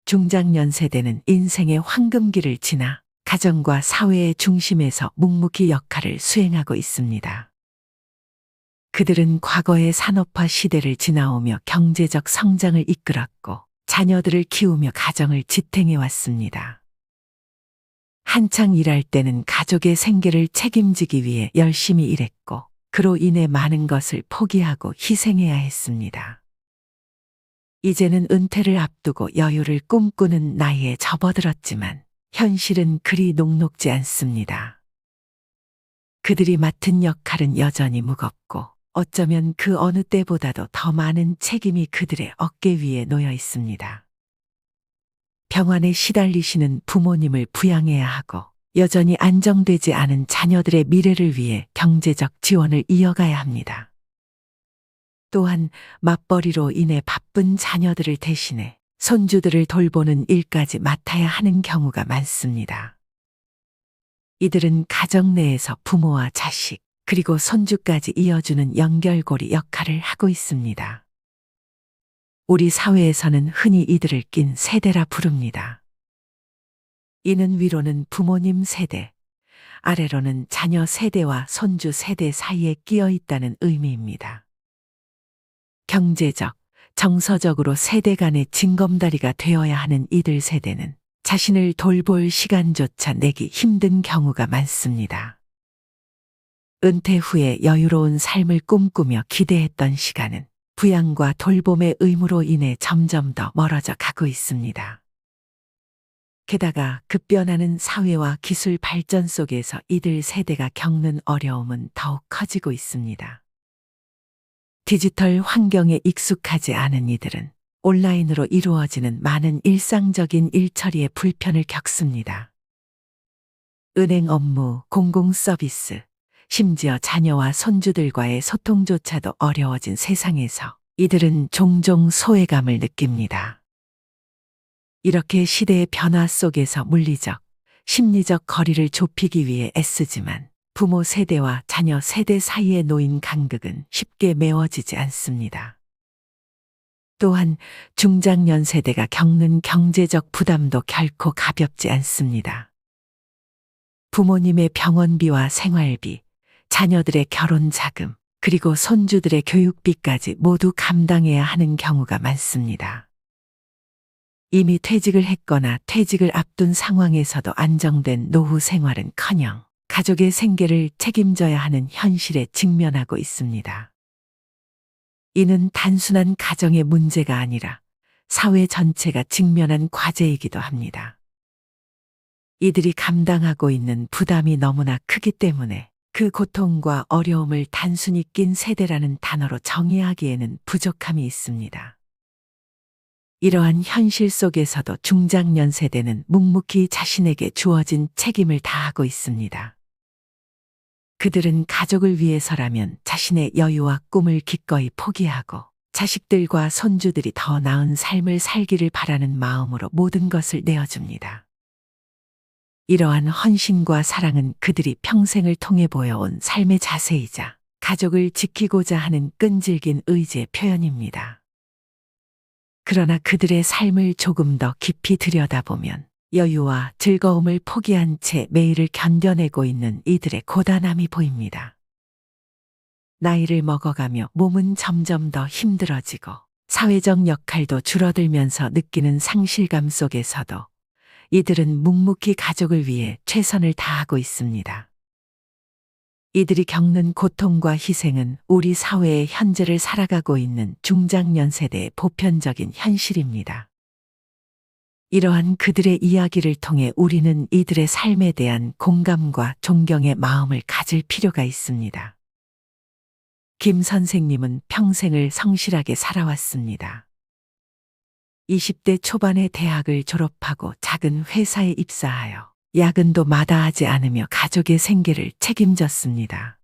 중장년 세대는 인생의 황금기를 지나 가정과 사회의 중심에서 묵묵히 역할을 수행하고 있습니다. 그들은 과거의 산업화 시대를 지나오며 경제적 성장을 이끌었고 자녀들을 키우며 가정을 지탱해 왔습니다. 한창 일할 때는 가족의 생계를 책임지기 위해 열심히 일했고 그로 인해 많은 것을 포기하고 희생해야 했습니다. 이제는 은퇴를 앞두고 여유를 꿈꾸는 나이에 접어들었지만 현실은 그리 녹록지 않습니다. 그들이 맡은 역할은 여전히 무겁고 어쩌면 그 어느 때보다도 더 많은 책임이 그들의 어깨 위에 놓여 있습니다. 병환에 시달리시는 부모님을 부양해야 하고 여전히 안정되지 않은 자녀들의 미래를 위해 경제적 지원을 이어가야 합니다. 또한 맞벌이로 인해 바쁜 자녀들을 대신해 손주들을 돌보는 일까지 맡아야 하는 경우가 많습니다. 이들은 가정 내에서 부모와 자식, 그리고 손주까지 이어주는 연결고리 역할을 하고 있습니다. 우리 사회에서는 흔히 이들을 낀 세대라 부릅니다. 이는 위로는 부모님 세대, 아래로는 자녀 세대와 손주 세대 사이에 끼어 있다는 의미입니다. 경제적, 정서적으로 세대 간의 징검다리가 되어야 하는 이들 세대는 자신을 돌볼 시간조차 내기 힘든 경우가 많습니다. 은퇴 후에 여유로운 삶을 꿈꾸며 기대했던 시간은 부양과 돌봄의 의무로 인해 점점 더 멀어져 가고 있습니다. 게다가 급변하는 사회와 기술 발전 속에서 이들 세대가 겪는 어려움은 더욱 커지고 있습니다. 디지털 환경에 익숙하지 않은 이들은 온라인으로 이루어지는 많은 일상적인 일처리에 불편을 겪습니다. 은행 업무, 공공 서비스, 심지어 자녀와 손주들과의 소통조차도 어려워진 세상에서 이들은 종종 소외감을 느낍니다. 이렇게 시대의 변화 속에서 물리적, 심리적 거리를 좁히기 위해 애쓰지만 부모 세대와 자녀 세대 사이에 놓인 간극은 쉽게 메워지지 않습니다. 또한 중장년 세대가 겪는 경제적 부담도 결코 가볍지 않습니다. 부모님의 병원비와 생활비, 자녀들의 결혼 자금, 그리고 손주들의 교육비까지 모두 감당해야 하는 경우가 많습니다. 이미 퇴직을 했거나 퇴직을 앞둔 상황에서도 안정된 노후 생활은커녕 가족의 생계를 책임져야 하는 현실에 직면하고 있습니다. 이는 단순한 가정의 문제가 아니라 사회 전체가 직면한 과제이기도 합니다. 이들이 감당하고 있는 부담이 너무나 크기 때문에 그 고통과 어려움을 단순히 낀 세대라는 단어로 정의하기에는 부족함이 있습니다. 이러한 현실 속에서도 중장년 세대는 묵묵히 자신에게 주어진 책임을 다하고 있습니다. 그들은 가족을 위해서라면 자신의 여유와 꿈을 기꺼이 포기하고 자식들과 손주들이 더 나은 삶을 살기를 바라는 마음으로 모든 것을 내어줍니다. 이러한 헌신과 사랑은 그들이 평생을 통해 보여온 삶의 자세이자 가족을 지키고자 하는 끈질긴 의지의 표현입니다. 그러나 그들의 삶을 조금 더 깊이 들여다보면 여유와 즐거움을 포기한 채 매일을 견뎌내고 있는 이들의 고단함이 보입니다. 나이를 먹어가며 몸은 점점 더 힘들어지고 사회적 역할도 줄어들면서 느끼는 상실감 속에서도 이들은 묵묵히 가족을 위해 최선을 다하고 있습니다. 이들이 겪는 고통과 희생은 우리 사회의 현재를 살아가고 있는 중장년 세대의 보편적인 현실입니다. 이러한 그들의 이야기를 통해 우리는 이들의 삶에 대한 공감과 존경의 마음을 가질 필요가 있습니다. 김 선생님은 평생을 성실하게 살아왔습니다. 20대 초반에 대학을 졸업하고 작은 회사에 입사하여 야근도 마다하지 않으며 가족의 생계를 책임졌습니다.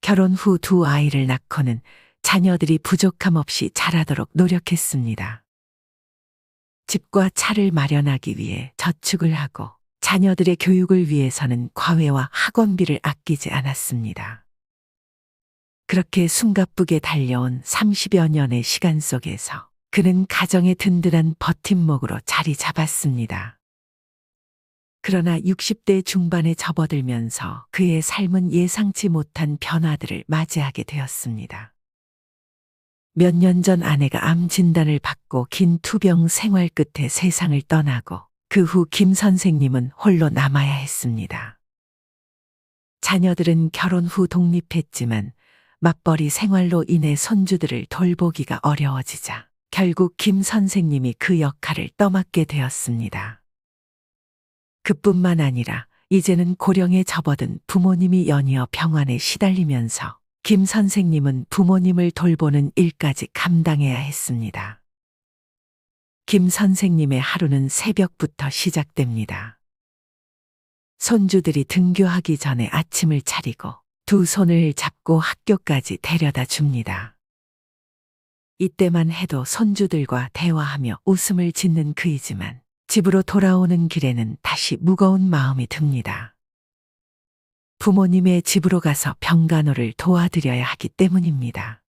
결혼 후 2 아이를 낳고는 자녀들이 부족함 없이 자라도록 노력했습니다. 집과 차를 마련하기 위해 저축을 하고 자녀들의 교육을 위해서는 과외와 학원비를 아끼지 않았습니다. 그렇게 숨가쁘게 달려온 30여 년의 시간 속에서 그는 가정의 든든한 버팀목으로 자리 잡았습니다. 그러나 60대 중반에 접어들면서 그의 삶은 예상치 못한 변화들을 맞이하게 되었습니다. 몇 년 전 아내가 암 진단을 받고 긴 투병 생활 끝에 세상을 떠나고 그 후 김 선생님은 홀로 남아야 했습니다. 자녀들은 결혼 후 독립했지만 맞벌이 생활로 인해 손주들을 돌보기가 어려워지자 결국 김 선생님이 그 역할을 떠맡게 되었습니다. 그뿐만 아니라 이제는 고령에 접어든 부모님이 연이어 병환에 시달리면서 김 선생님은 부모님을 돌보는 일까지 감당해야 했습니다. 김 선생님의 하루는 새벽부터 시작됩니다. 손주들이 등교하기 전에 아침을 차리고 두 손을 잡고 학교까지 데려다 줍니다. 이때만 해도 손주들과 대화하며 웃음을 짓는 그이지만 집으로 돌아오는 길에는 다시 무거운 마음이 듭니다. 부모님의 집으로 가서 병간호를 도와드려야 하기 때문입니다.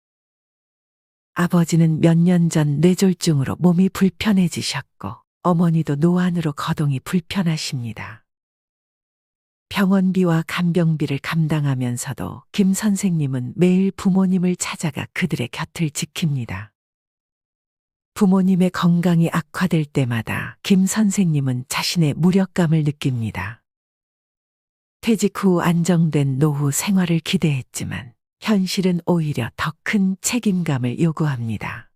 아버지는 몇 년 전 뇌졸중으로 몸이 불편해지셨고 어머니도 노안으로 거동이 불편하십니다. 병원비와 간병비를 감당하면서도 김 선생님은 매일 부모님을 찾아가 그들의 곁을 지킵니다. 부모님의 건강이 악화될 때마다 김 선생님은 자신의 무력감을 느낍니다. 퇴직 후 안정된 노후 생활을 기대했지만 현실은 오히려 더 큰 책임감을 요구합니다.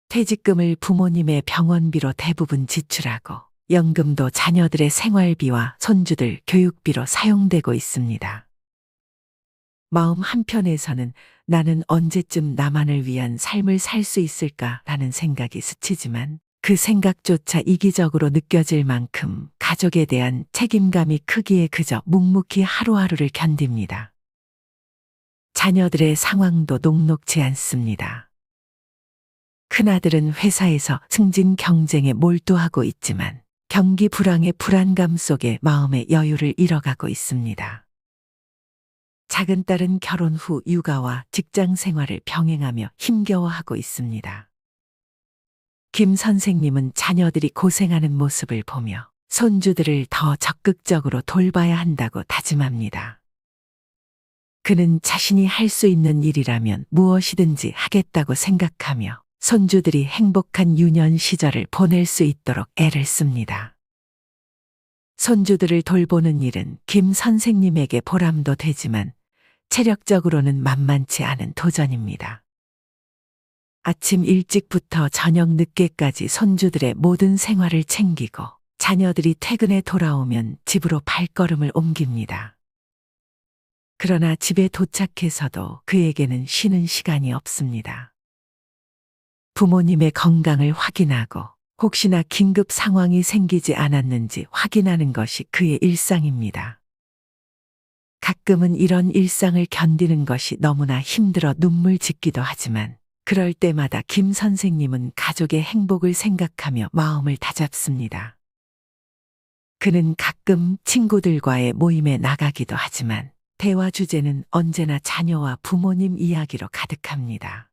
퇴직금을 부모님의 병원비로 대부분 지출하고 연금도 자녀들의 생활비와 손주들 교육비로 사용되고 있습니다. 마음 한편에서는 나는 언제쯤 나만을 위한 삶을 살 수 있을까라는 생각이 스치지만 그 생각조차 이기적으로 느껴질 만큼 가족에 대한 책임감이 크기에 그저 묵묵히 하루하루를 견딥니다. 자녀들의 상황도 녹록지 않습니다. 큰아들은 회사에서 승진 경쟁에 몰두하고 있지만 경기 불황의 불안감 속에 마음의 여유를 잃어가고 있습니다. 작은 딸은 결혼 후 육아와 직장 생활을 병행하며 힘겨워하고 있습니다. 김 선생님은 자녀들이 고생하는 모습을 보며 손주들을 더 적극적으로 돌봐야 한다고 다짐합니다. 그는 자신이 할 수 있는 일이라면 무엇이든지 하겠다고 생각하며 손주들이 행복한 유년 시절을 보낼 수 있도록 애를 씁니다. 손주들을 돌보는 일은 김 선생님에게 보람도 되지만 체력적으로는 만만치 않은 도전입니다. 아침 일찍부터 저녁 늦게까지 손주들의 모든 생활을 챙기고 자녀들이 퇴근해 돌아오면 집으로 발걸음을 옮깁니다. 그러나 집에 도착해서도 그에게는 쉬는 시간이 없습니다. 부모님의 건강을 확인하고 혹시나 긴급 상황이 생기지 않았는지 확인하는 것이 그의 일상입니다. 가끔은 이런 일상을 견디는 것이 너무나 힘들어 눈물 짓기도 하지만 그럴 때마다 김 선생님은 가족의 행복을 생각하며 마음을 다잡습니다. 그는 가끔 친구들과의 모임에 나가기도 하지만 대화 주제는 언제나 자녀와 부모님 이야기로 가득합니다.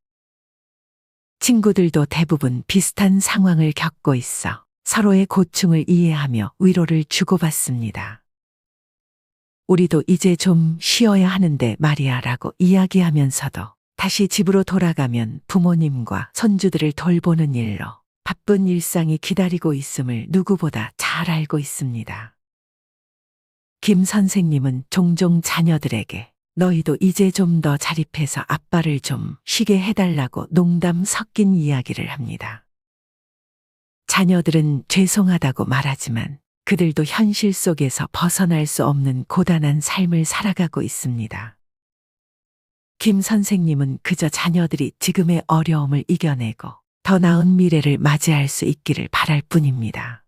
친구들도 대부분 비슷한 상황을 겪고 있어 서로의 고충을 이해하며 위로를 주고받습니다. 우리도 이제 좀 쉬어야 하는데 말이야 라고 이야기하면서도 다시 집으로 돌아가면 부모님과 손주들을 돌보는 일로 바쁜 일상이 기다리고 있음을 누구보다 잘 알고 있습니다. 김 선생님은 종종 자녀들에게 너희도 이제 좀 더 자립해서 아빠를 좀 쉬게 해달라고 농담 섞인 이야기를 합니다. 자녀들은 죄송하다고 말하지만 그들도 현실 속에서 벗어날 수 없는 고단한 삶을 살아가고 있습니다. 김 선생님은 그저 자녀들이 지금의 어려움을 이겨내고 더 나은 미래를 맞이할 수 있기를 바랄 뿐입니다.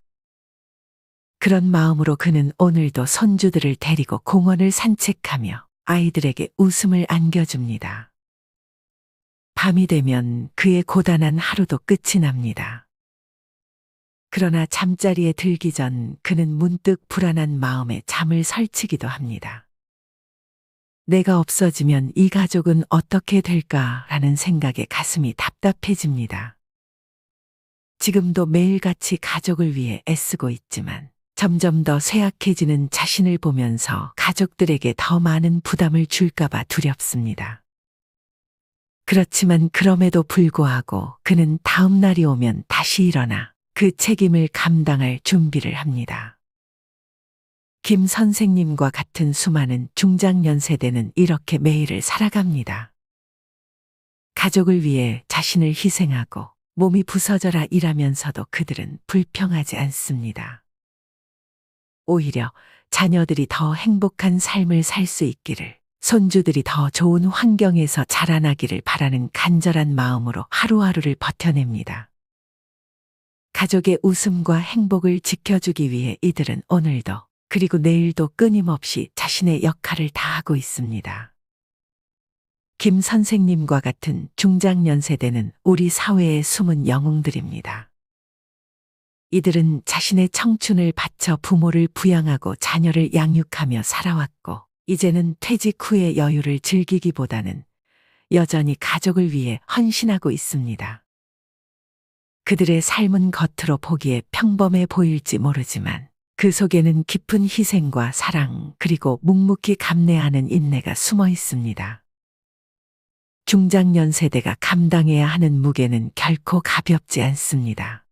그런 마음으로 그는 오늘도 손주들을 데리고 공원을 산책하며 아이들에게 웃음을 안겨줍니다. 밤이 되면 그의 고단한 하루도 끝이 납니다. 그러나 잠자리에 들기 전 그는 문득 불안한 마음에 잠을 설치기도 합니다. 내가 없어지면 이 가족은 어떻게 될까라는 생각에 가슴이 답답해집니다. 지금도 매일같이 가족을 위해 애쓰고 있지만 점점 더 쇠약해지는 자신을 보면서 가족들에게 더 많은 부담을 줄까봐 두렵습니다. 그렇지만 그럼에도 불구하고 그는 다음 날이 오면 다시 일어나 그 책임을 감당할 준비를 합니다. 김 선생님과 같은 수많은 중장년 세대는 이렇게 매일을 살아갑니다. 가족을 위해 자신을 희생하고 몸이 부서져라 일하면서도 그들은 불평하지 않습니다. 오히려 자녀들이 더 행복한 삶을 살 수 있기를, 손주들이 더 좋은 환경에서 자라나기를 바라는 간절한 마음으로 하루하루를 버텨냅니다. 가족의 웃음과 행복을 지켜주기 위해 이들은 오늘도 그리고 내일도 끊임없이 자신의 역할을 다하고 있습니다. 김 선생님과 같은 중장년 세대는 우리 사회의 숨은 영웅들입니다. 이들은 자신의 청춘을 바쳐 부모를 부양하고 자녀를 양육하며 살아왔고, 이제는 퇴직 후의 여유를 즐기기보다는 여전히 가족을 위해 헌신하고 있습니다. 그들의 삶은 겉으로 보기에 평범해 보일지 모르지만 그 속에는 깊은 희생과 사랑 그리고 묵묵히 감내하는 인내가 숨어 있습니다. 중장년 세대가 감당해야 하는 무게는 결코 가볍지 않습니다.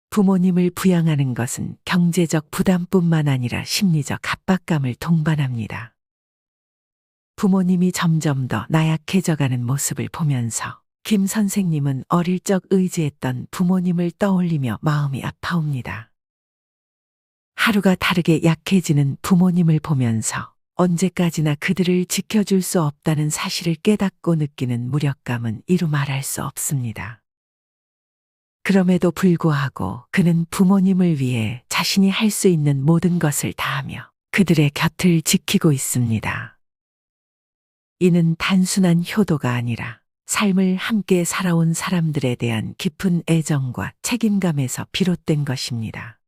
부모님을 부양하는 것은 경제적 부담뿐만 아니라 심리적 압박감을 동반합니다. 부모님이 점점 더 나약해져가는 모습을 보면서 김 선생님은 어릴 적 의지했던 부모님을 떠올리며 마음이 아파옵니다. 하루가 다르게 약해지는 부모님을 보면서 언제까지나 그들을 지켜줄 수 없다는 사실을 깨닫고 느끼는 무력감은 이루 말할 수 없습니다. 그럼에도 불구하고 그는 부모님을 위해 자신이 할 수 있는 모든 것을 다하며 그들의 곁을 지키고 있습니다. 이는 단순한 효도가 아니라 삶을 함께 살아온 사람들에 대한 깊은 애정과 책임감에서 비롯된 것입니다.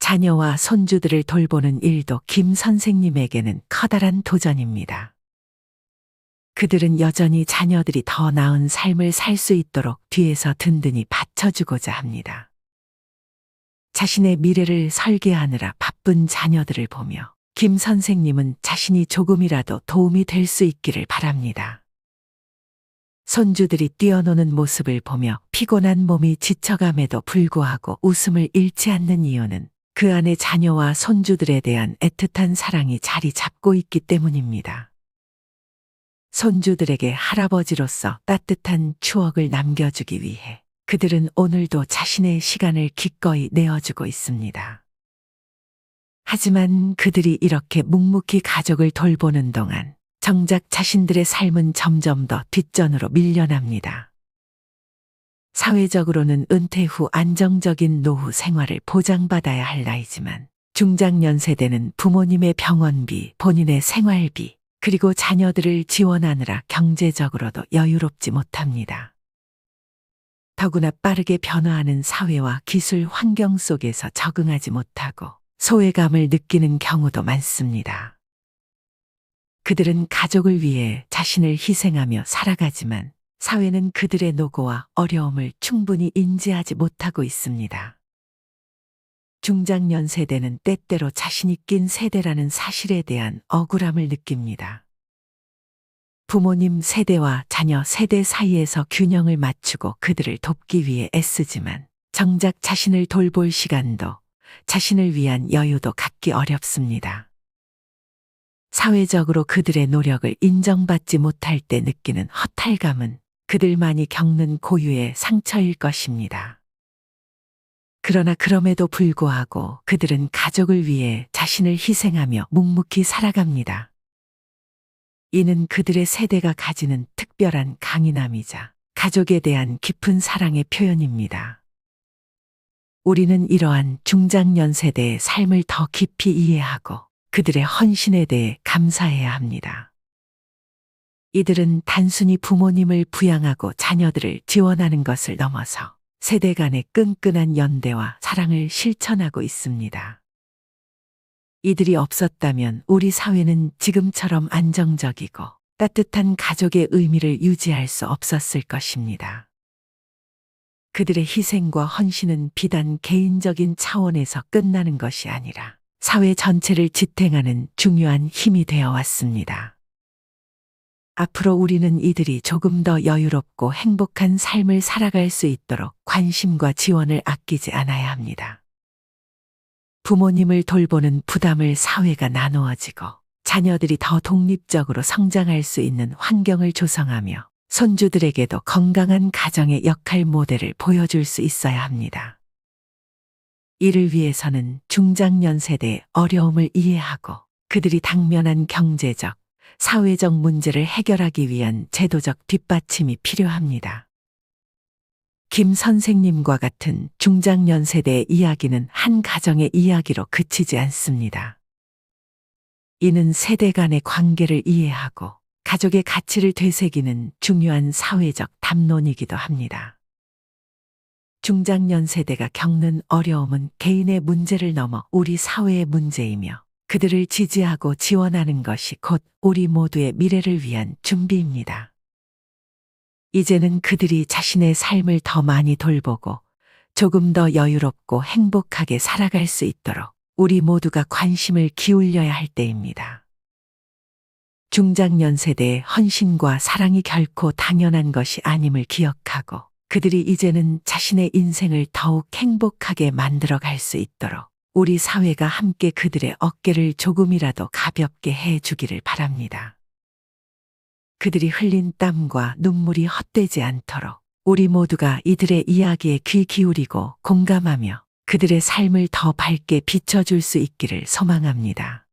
자녀와 손주들을 돌보는 일도 김 선생님에게는 커다란 도전입니다. 그들은 여전히 자녀들이 더 나은 삶을 살 수 있도록 뒤에서 든든히 받쳐주고자 합니다. 자신의 미래를 설계하느라 바쁜 자녀들을 보며 김 선생님은 자신이 조금이라도 도움이 될 수 있기를 바랍니다. 손주들이 뛰어노는 모습을 보며 피곤한 몸이 지쳐감에도 불구하고 웃음을 잃지 않는 이유는 그 안에 자녀와 손주들에 대한 애틋한 사랑이 자리 잡고 있기 때문입니다. 손주들에게 할아버지로서 따뜻한 추억을 남겨주기 위해 그들은 오늘도 자신의 시간을 기꺼이 내어주고 있습니다. 하지만 그들이 이렇게 묵묵히 가족을 돌보는 동안 정작 자신들의 삶은 점점 더 뒷전으로 밀려납니다. 사회적으로는 은퇴 후 안정적인 노후 생활을 보장받아야 할 나이지만 중장년 세대는 부모님의 병원비, 본인의 생활비, 그리고 자녀들을 지원하느라 경제적으로도 여유롭지 못합니다. 더구나 빠르게 변화하는 사회와 기술 환경 속에서 적응하지 못하고 소외감을 느끼는 경우도 많습니다. 그들은 가족을 위해 자신을 희생하며 살아가지만 사회는 그들의 노고와 어려움을 충분히 인지하지 못하고 있습니다. 중장년 세대는 때때로 자신이 낀 세대라는 사실에 대한 억울함을 느낍니다. 부모님 세대와 자녀 세대 사이에서 균형을 맞추고 그들을 돕기 위해 애쓰지만 정작 자신을 돌볼 시간도 자신을 위한 여유도 갖기 어렵습니다. 사회적으로 그들의 노력을 인정받지 못할 때 느끼는 허탈감은 그들만이 겪는 고유의 상처일 것입니다. 그러나 그럼에도 불구하고 그들은 가족을 위해 자신을 희생하며 묵묵히 살아갑니다. 이는 그들의 세대가 가지는 특별한 강인함이자 가족에 대한 깊은 사랑의 표현입니다. 우리는 이러한 중장년 세대의 삶을 더 깊이 이해하고 그들의 헌신에 대해 감사해야 합니다. 이들은 단순히 부모님을 부양하고 자녀들을 지원하는 것을 넘어서 세대 간의 끈끈한 연대와 사랑을 실천하고 있습니다. 이들이 없었다면 우리 사회는 지금처럼 안정적이고 따뜻한 가족의 의미를 유지할 수 없었을 것입니다. 그들의 희생과 헌신은 비단 개인적인 차원에서 끝나는 것이 아니라 사회 전체를 지탱하는 중요한 힘이 되어 왔습니다. 앞으로 우리는 이들이 조금 더 여유롭고 행복한 삶을 살아갈 수 있도록 관심과 지원을 아끼지 않아야 합니다. 부모님을 돌보는 부담을 사회가 나누어지고 자녀들이 더 독립적으로 성장할 수 있는 환경을 조성하며 손주들에게도 건강한 가정의 역할 모델을 보여줄 수 있어야 합니다. 이를 위해서는 중장년 세대의 어려움을 이해하고 그들이 당면한 경제적, 사회적 문제를 해결하기 위한 제도적 뒷받침이 필요합니다. 김 선생님과 같은 중장년 세대의 이야기는 한 가정의 이야기로 그치지 않습니다. 이는 세대 간의 관계를 이해하고 가족의 가치를 되새기는 중요한 사회적 담론이기도 합니다. 중장년 세대가 겪는 어려움은 개인의 문제를 넘어 우리 사회의 문제이며 그들을 지지하고 지원하는 것이 곧 우리 모두의 미래를 위한 준비입니다. 이제는 그들이 자신의 삶을 더 많이 돌보고 조금 더 여유롭고 행복하게 살아갈 수 있도록 우리 모두가 관심을 기울여야 할 때입니다. 중장년 세대의 헌신과 사랑이 결코 당연한 것이 아님을 기억하고 그들이 이제는 자신의 인생을 더욱 행복하게 만들어 갈 수 있도록 우리 사회가 함께 그들의 어깨를 조금이라도 가볍게 해 주기를 바랍니다. 그들이 흘린 땀과 눈물이 헛되지 않도록 우리 모두가 이들의 이야기에 귀 기울이고 공감하며 그들의 삶을 더 밝게 비춰줄 수 있기를 소망합니다.